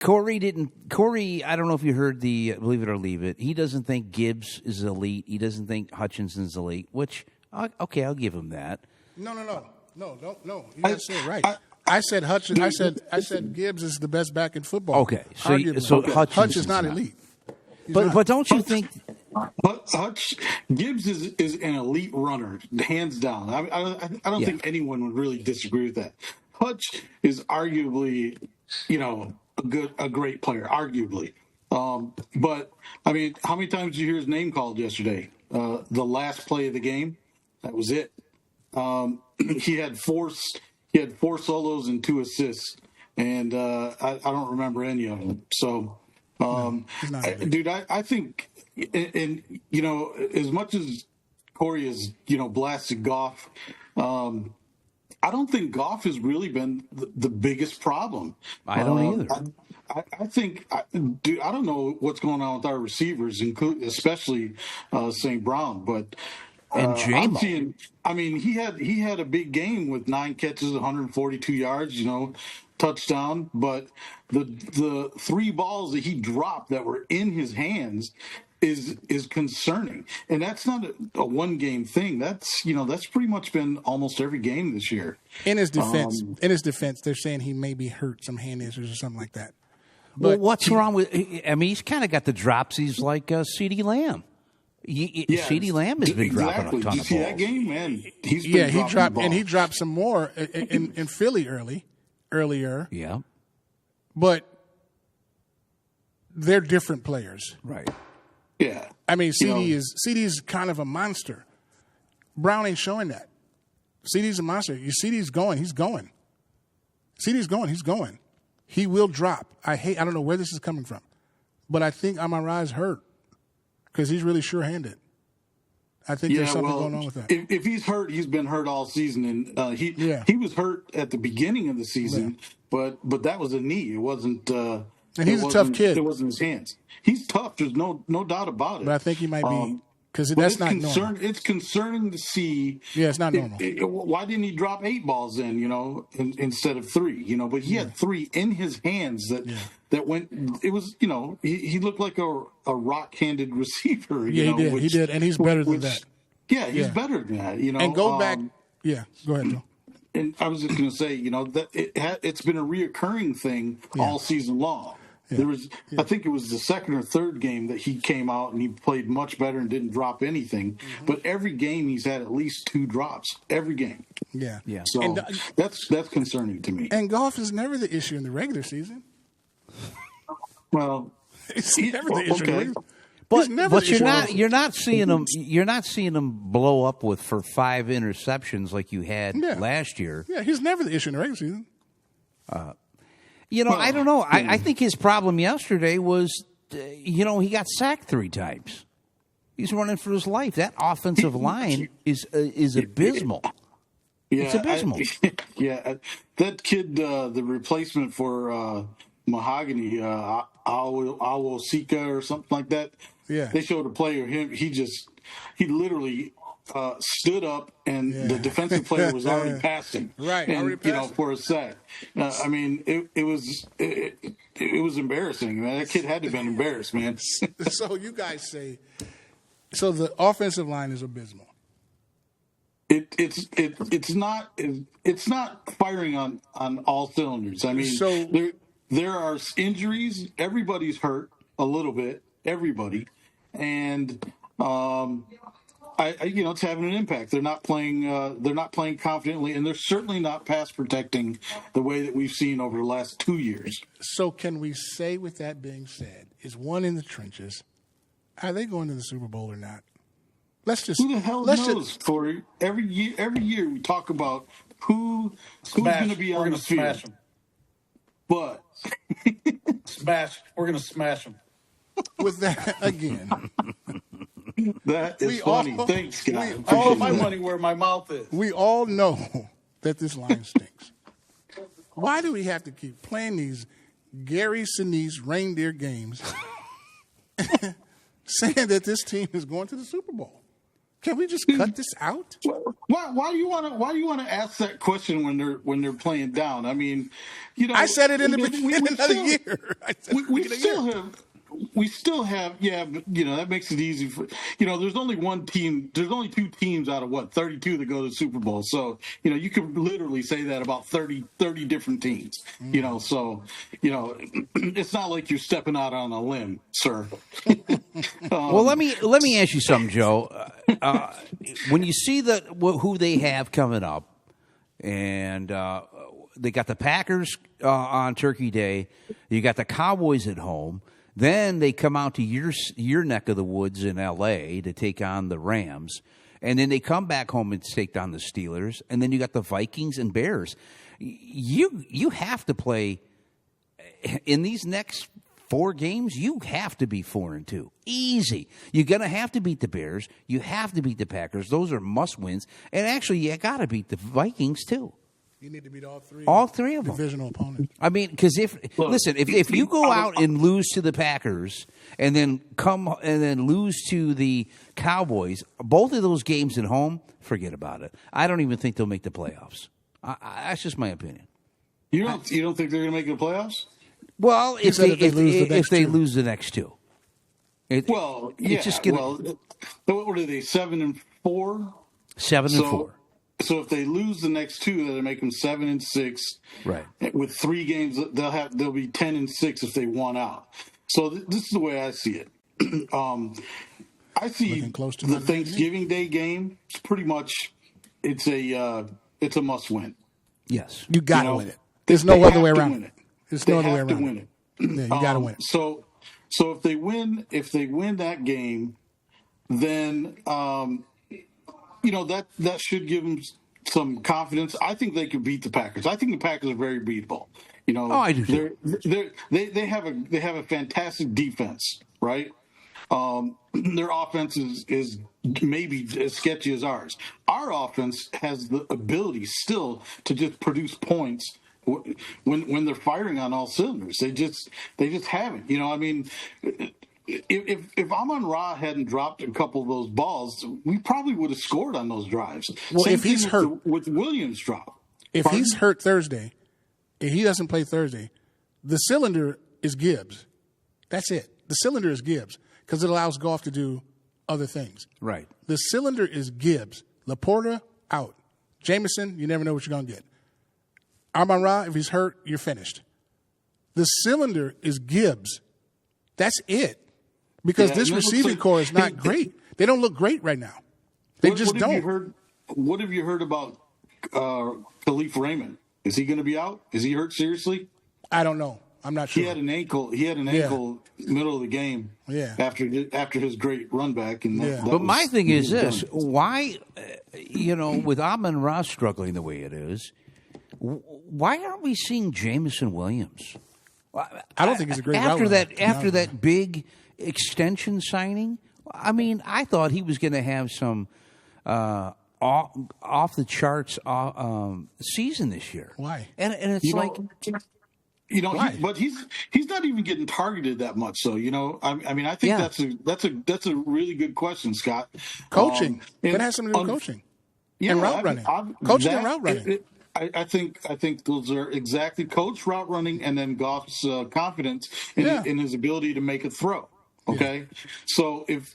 Corey, I don't know if you heard the Believe It or Leave It. He doesn't think Gibbs is elite. He doesn't think Hutchinson's elite, which, okay, I'll give him that. No. You got to say it right. I said Hutchinson. I said Gibbs is the best back in football. Okay, so Hutch is not elite. But don't you think Gibbs is an elite runner, hands down. I don't think anyone would really disagree with that. Hutch is arguably, a great player, arguably. But I mean, how many times did you hear his name called yesterday? The last play of the game, that was it. He had four solos and 2 assists, and I don't remember any of them. So, dude, I think, and as much as Corey has blasted Goff, I don't think Goff has really been the biggest problem. I don't either. I think, dude, I don't know what's going on with our receivers, especially St. Brown, but and J-Mo. He had a big game with 9 catches, 142 yards, touchdown. But the 3 balls that he dropped that were in his hands is concerning, and that's not a one game thing. That's pretty much been almost every game this year. In his defense, they're saying he may be hurt, some hand injuries or something like that. But what's wrong with? I mean, he's kind of got the dropsies like CeeDee Lamb. CeeDee Lamb has been dropping a ton of balls. Did you see that game, man? He dropped some more in Philly earlier. Yeah, but they're different players, right? Yeah, I mean, CeeDee's kind of a monster. Brown ain't showing that. CeeDee's a monster. You CeeDee's going, he's going. CeeDee's going, he's going. He will drop. I don't know where this is coming from, but I think Amon-Ra's hurt because he's really sure-handed. I think there's something going on with that. If he's hurt, he's been hurt all season, and he was hurt at the beginning of the season, but that was a knee. It wasn't. And he's a tough kid. It wasn't his hands. He's tough. There's no doubt about it. But I think he might be because that's not normal. It's concerning to see. Yeah, it's not normal. Why didn't he drop 8 balls instead of 3? But he had 3 in his hands that went. It was he looked like a rock-handed receiver. Yeah, he did, and he's better than that. Yeah, he's better than that. And go back. Yeah, go ahead, Joe. And I was just going to say, that it's been a reoccurring thing all season long. Yeah. There was, I think it was the second or third game that he came out and he played much better and didn't drop anything. Mm-hmm. But every game he's had at least 2 drops. Every game. Yeah. So and, that's concerning to me. And Goff is never the issue in the regular season. Well, it's never the issue. Okay. But you're not seeing him blow up for 5 interceptions like you had last year. Yeah, he's never the issue in the regular season. I don't know. I think his problem yesterday was, he got sacked 3 times. He's running for his life. That offensive line is abysmal. Yeah, it's abysmal. That kid, the replacement for Mahogany, Awosika or something like that. Yeah, they showed a play of him. He literally stood up, and the defensive player was already past him. Right, and for a sack. It was embarrassing. Man, that kid had to have been embarrassed, man. So you guys say, the offensive line is abysmal. It's not firing on all cylinders. I mean, there are injuries. Everybody's hurt a little bit. Everybody, and it's having an impact. They're not playing. They're not playing confidently, and they're certainly not pass protecting the way that we've seen over the last 2 years. So, can we say, with that being said, is one in the trenches? Are they going to the Super Bowl or not? Who the hell knows, Corey? Every year we talk about who's going to be on the field. Smash them. But we're going to smash them. With that again. That is funny. Thanks, guys. All my money where my mouth is. We all know that this line stinks. Why do we have to keep playing these Gary Sinise reindeer games saying that this team is going to the Super Bowl? Can we just cut this out? Why do you want to ask that question when they're playing down? I mean, I said it in the beginning of the year. We still have, yeah, but that makes it easy for, there's only one team, there's only two teams out of 32 that go to the Super Bowl. So, you could literally say that about 30 different teams, so, it's not like you're stepping out on a limb, sir. Well, let me ask you something, Joe. When you see who they have coming up, and they got the Packers on Turkey Day, you got the Cowboys at home. Then they come out to your neck of the woods in L.A. to take on the Rams. And then they come back home and take down the Steelers. And then you got the Vikings and Bears. You have to play in these next 4 games. You have to be 4-2. Easy. You're going to have to beat the Bears. You have to beat the Packers. Those are must-wins. And actually, you got to beat the Vikings, too. You need to beat all three of them. Divisional opponents. I mean, because if you go out and lose to the Packers and then lose to the Cowboys, both of those games at home, forget about it. I don't even think they'll make the playoffs. That's just my opinion. You don't think they're going to make the playoffs? Well, if they lose the next two. What are they, 7-4? 7-4. So if they lose the next two, that'll make them 7-6. Right. With 3 games, they'll be 10-6 if they won out. So this is the way I see it. I see the Thanksgiving Day game. It's pretty much it's a must win. Yes, you got to win it. There's no other way around it. There's no other way around win it. Yeah, you got to win it. So if they win that game, then. That should give them some confidence. I think they could beat the Packers. I think the Packers are very beatable. I do too. They have a fantastic defense, right? Their offense is maybe as sketchy as ours. Our offense has the ability still to just produce points when they're firing on all cylinders. They just haven't. If Amon-Ra hadn't dropped a couple of those balls, we probably would have scored on those drives. Well, Same if he's hurt with Williams' drop, he's hurt Thursday, if he doesn't play Thursday, the cylinder is Gibbs. That's it. The cylinder is Gibbs because it allows Goff to do other things. Right. The cylinder is Gibbs. Laporta out. Jameson, you never know what you're going to get. Amon-Ra, if he's hurt, you're finished. The cylinder is Gibbs. That's it. Because this receiving core is not great. They don't look great right now. They just don't. What have you heard about Khalif Raymond? Is he going to be out? Is he hurt seriously? I don't know. I'm not sure. He had an ankle middle of the game. Yeah. After his great run back. But my thing is this: why, with Amon-Ra struggling the way it is, why aren't we seeing Jameson Williams? I don't think he's a great after that big extension signing. I mean, I thought he was going to have some off the charts season this year. Why? And it's but he's not even getting targeted that much. So I think that's a really good question, Scott. Coaching. That has something to do with coaching. And route running. Coaching and route running. I think those are exactly coach route running and then Goff's confidence in his ability to make a throw. Okay, so if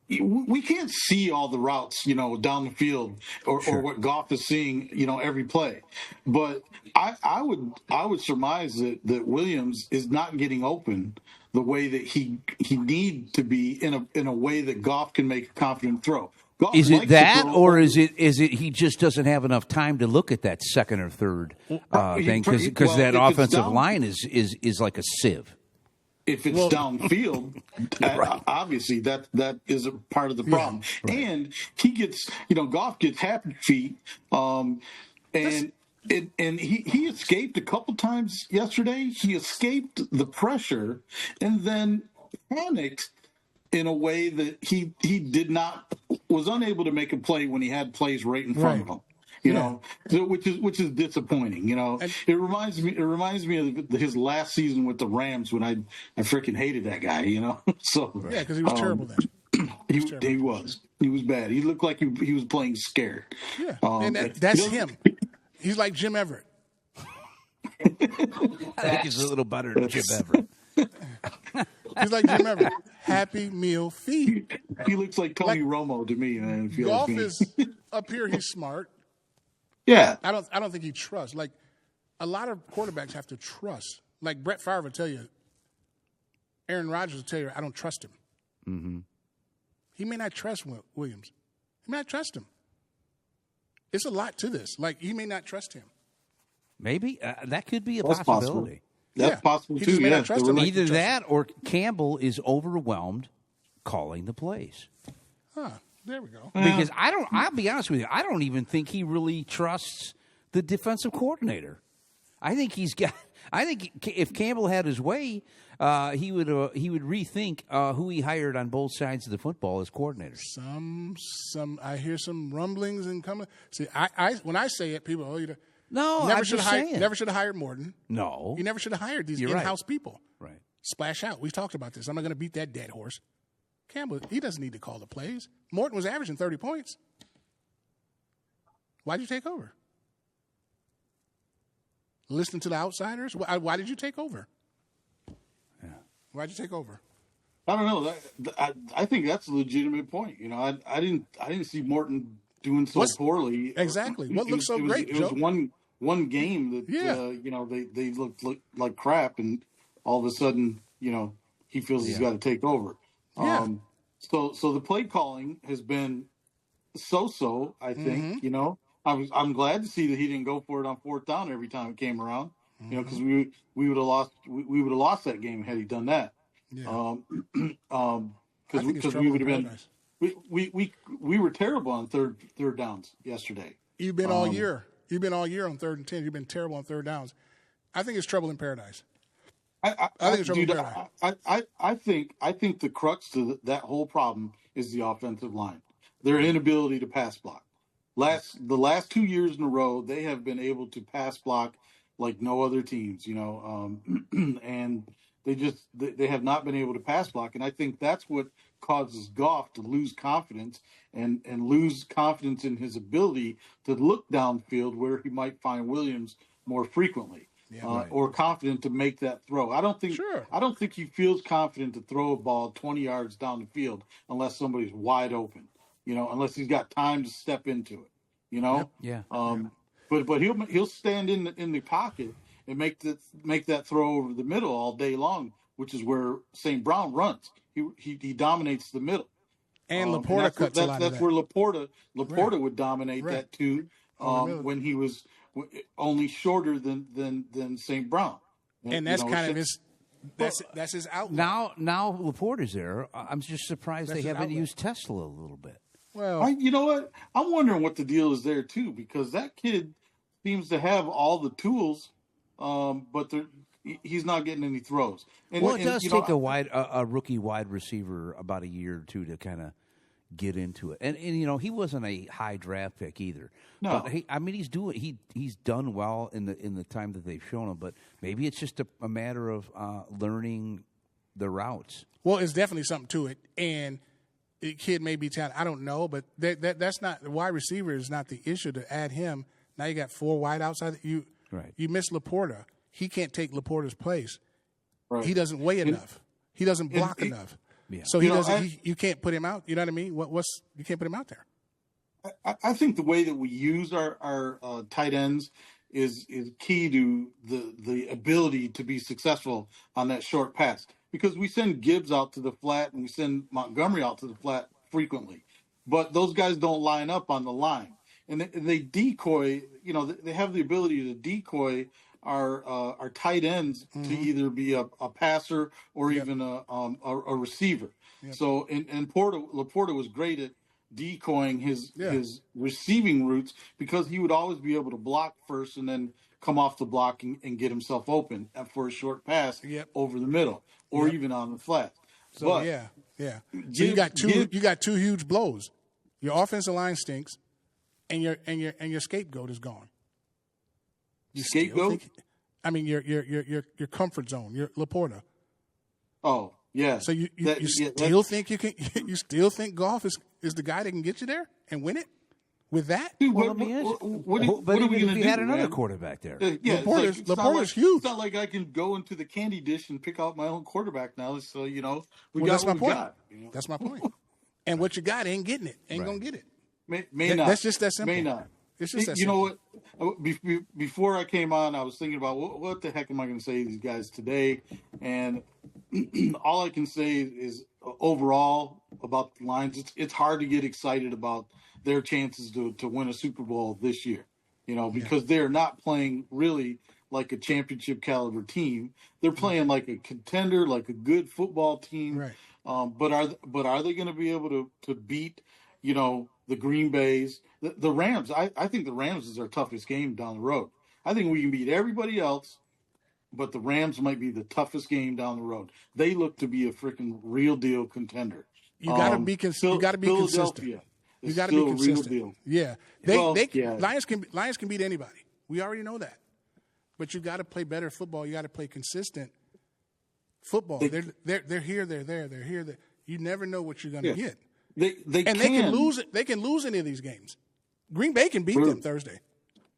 we can't see all the routes, down the field or what Goff is seeing, every play, but I would surmise that Williams is not getting open the way that he need to be in a way that Goff can make a confident throw. Is it that, or is it he just doesn't have enough time to look at that second or third thing because that offensive line is like a sieve. If it's downfield, obviously that is a part of the problem. Right. And he gets, Goff gets happy feet, and he escaped a couple times yesterday. He escaped the pressure and then panicked in a way that he was unable to make a play when he had plays right in front of him. Which is disappointing. It reminds me of his last season with the Rams when I freaking hated that guy. So because he was terrible then. He was. He was bad. He looked like he was playing scared. Yeah, and that's him. He's like Jim Everett. I think he's a little better than Jim Everett. He's like Jim Everett. Happy Meal feed. He looks like Tony Romo to me, man. Golf is up here. He's smart. Yeah. I don't think he trusts. Like a lot of quarterbacks have to trust. Like Brett Favre will tell you. Aaron Rodgers will tell you, I don't trust him. Mm-hmm. He may not trust Williams. He may not trust him. It's a lot to this. Like he may not trust him. Maybe that could be a possibility. That's possible He too. just may Yeah. not trust him. Either that or Campbell is overwhelmed calling the plays. Huh. There we go. Because I'll be honest with you, I don't even think he really trusts the defensive coordinator. I think if Campbell had his way, he would rethink who he hired on both sides of the football as coordinators. I hear some rumblings and coming. See, I when I say it, people, No, never I'm should just have saying. never should have hired Morton. No, You never should have hired these You're right. in-house people. Right. Splash out. We've talked about this. I'm not going to beat that dead horse. Campbell, he doesn't need to call the plays. Morton was averaging 30 points. Why'd you take over? Listen to the outsiders? Why did you take over? Yeah. Why'd you take over? I don't know. I think that's a legitimate point. I didn't see Morton doing so poorly. Exactly. What looked so great, It Joe? was one game that they looked like crap, and all of a sudden he feels he's got to take over. Yeah. So the play calling has been so. I think I'm glad to see that he didn't go for it on fourth down every time it came around. Because we would have lost that game had he done that. Yeah. Because we would have been we were terrible on third downs yesterday. You've been all year. You've been all year on 3rd and 10. You've been terrible on third downs. I think it's trouble in paradise. I think it's trouble in paradise. I think the crux to that whole problem is the offensive line. Their inability to pass block. The last 2 years in a row, they have been able to pass block like no other teams, and they have not been able to pass block. And I think that's what causes Goff to lose confidence and lose confidence in his ability to look downfield where he might find Williams more frequently. Or confident to make that throw. I don't think he feels confident to throw a ball 20 yards down the field unless somebody's wide open. Unless he's got time to step into it. Yeah. But he'll stand in the pocket and make that throw over the middle all day long, which is where St. Brown runs. He dominates the middle. And Laporta cuts a lot of that. That's where Laporta would dominate that too. When he was only shorter than St. Brown, and that's kind of his. That's his outlook. Now Laporta's there. I'm just surprised they haven't used Tesla a little bit. Well, you know what? I'm wondering what the deal is there too, because that kid seems to have all the tools, but he's not getting any throws. It does take a rookie wide receiver about a year or two to kind of get into it. And he wasn't a high draft pick either. No, but he's done well in the time that they've shown him. But maybe it's just a matter of learning the routes. Well, it's definitely something to it, and the kid may be talented. I don't know, but that's not the wide receiver is not the issue to add him. Now you got 4 wide outside. You miss Laporta. He can't take Laporta's place. Right. He doesn't weigh enough. He doesn't block enough. Yeah. So he doesn't. You can't put him out. You know what I mean? You can't put him out there. I think the way that we use our tight ends is key to the ability to be successful on that short pass, because we send Gibbs out to the flat and we send Montgomery out to the flat frequently, but those guys don't line up on the line, and they decoy. They have the ability to decoy our tight ends to either be a passer or even a receiver. Yep. So and Laporta was great at decoying his receiving routes, because he would always be able to block first and then come off the block and get himself open for a short pass over the middle or even on the flat. So but so you got two huge blows. Your offensive line stinks, and your scapegoat is gone. Scapegoat? Your comfort zone, your Laporta. Oh, Yeah. So you still think you can? You still think Goff is the guy that can get you there and win it with that? Dude, Well, what, let me ask you, what are but we even going if to you do, had another man? quarterback there, Yeah, Laporta's huge. It's not like I can go into the candy dish and pick out my own quarterback now. So we Well, got that's my what we point. got. That's my point. And what you got ain't getting it. Ain't gonna get it. May not. That's just that simple. May not. It's just that You simple. know what? Before I came on, I was thinking about what the heck am I going to say to these guys today, and all I can say is overall about the Lions, it's hard to get excited about their chances to win a Super Bowl this year, because they're not playing really like a championship caliber team. They're playing like a contender, like a good football team. Right. But are they going to be able to beat, the Green Bays, the Rams? I think the Rams is our toughest game down the road. I think we can beat everybody else, but the Rams might be the toughest game down the road. They look to be a freaking real deal contender. You got to be consistent. You got to be consistent. You got to be consistent. Yeah, Lions can beat anybody. We already know that. But you got to play better football. You got to play consistent football. They're here. They're there. They're here. You never know what you're going to get. They can lose. They can lose any of these games. Green Bay can beat them Thursday.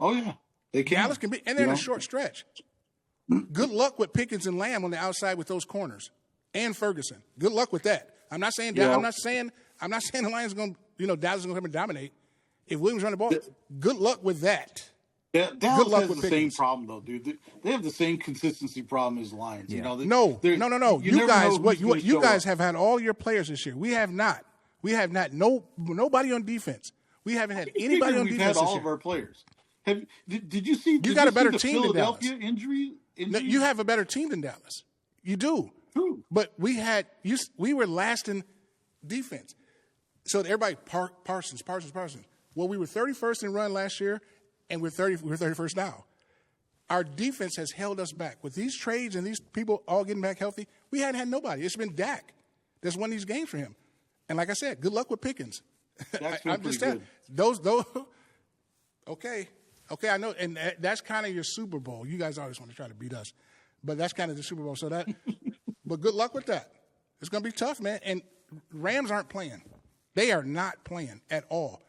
Oh yeah, they can. Dallas can beat, and they're in a short stretch. Good luck with Pickens and Lamb on the outside with those corners, and Ferguson. Good luck with that. I'm not saying. I'm not saying the Lions are going. Dallas is going to come and dominate. If Williams run the ball, good luck with that. Dallas has the same problem though, dude. They have the same consistency problem as Lions. Yeah. No. You guys have had all your players this year. We have not. We have not. Nobody on defense. We haven't had anybody on defense. We've had all this year. of our players. Did you see? You got a better team than Philadelphia Dallas. Injury? No, you have a better team than Dallas. You do. True. But we were last in defense. So everybody Parsons. Well, we were 31st in run last year, and we're 31st now. Our defense has held us back. With these trades and these people all getting back healthy, we hadn't had nobody. It's been Dak that's won these games for him. And like I said, good luck with Pickens. I'm just telling those. Okay, I know, and that's kind of your Super Bowl. You guys always want to try to beat us, but that's kind of the Super Bowl. So but good luck with that. It's going to be tough, man. And Rams aren't playing. They are not playing at all.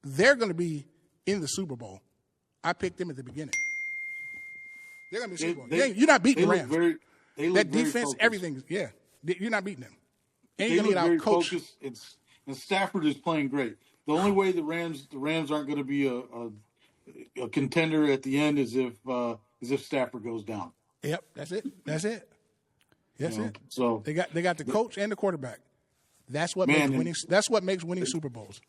They're going to be in the Super Bowl. I picked them at the beginning. They're going to be in the Super Bowl. You're not beating the Rams. That defense, focused. Everything. Yeah, you're not beating them. And They you're going look to very get out coach. focused. And Stafford is playing great. The only way the Rams aren't going to be a contender at the end is if Stafford goes down. Yep, that's it. That's it. So they got the coach and the quarterback. That's what makes winning. That's what makes winning Super Bowls.